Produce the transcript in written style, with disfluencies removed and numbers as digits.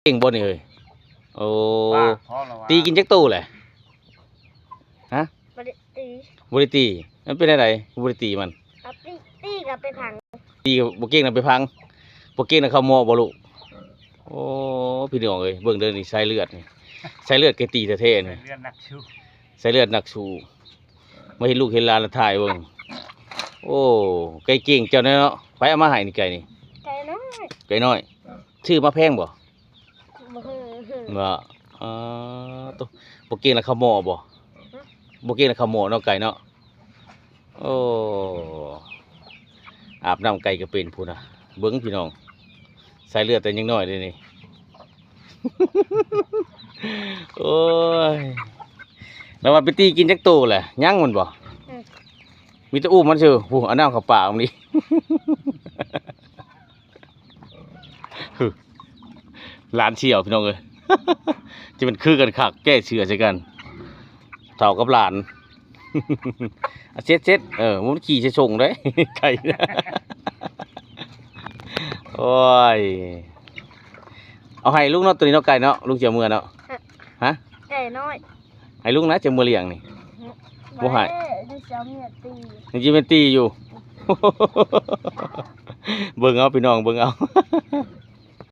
เก่งบ่นี่เอ้ยโอ้ตีกินจักตู้แหละฮะบริตีบ่ได้ตีมันเป็นอะไรบ่ได้ตีมันกับตีกับไปผังตีกับบ่เก่งน่ะไปพังบ่เก่งน่ะเข้าหม้อบ่ลูกโอ้พี่น้องเอ้ยเบิ่งเด้อนี่สายเลือดนี่สายเลือดแกตีแท้ๆนี่ เลือดนักชู สายเลือดนักสู้มาเห็นลูกเห็นหลานแล้วถ่ายเบิ่งโอ้ไก่เก่งเจ้าเนาะไปเอามาให้นี่ไก่นี่ไก่น้อย ไก่น้อยชื่อมาแพงบ่ บ่ฮือ ว่าตัวบ่เก่งน่ะเข้าหม้อบ่บ่เก่งน่ะเข้าหม้อเนาะไก่เนาะโอ้อาบน้ำไก่ก็เป็นพูน่ะเบิ่งพี่น้องสายเลือดแต่ยังน้อยเด้นี่ โอ้ยแล้วว่าไปตีกินจักโตแหละย่างมันบ่มีแต่อุ้มมันซื่อผู้เอาน้ำเข้าปากมันนี่ หลานเชี่ยวพี่น้องเอ้ย จะเป็นคือกันคักแก้เชื่อใส่กันเท่ากับหลาน เซ็ดมันขี่จะชงได้ ไก่ โอ้ยเอาให้ลูกเนาะตัวนี้เนาะไก่เนาะลูกเจียวมือเนาะฮะ ไก่น้อย ให้ลูกนะเจียวมือเลี้ยงนี่ บ่ให้ ดิฉันเนี่ยตี จริงๆเป็นตีอยู่ เบิ่งเอาพี่น้องเบิ่งเอา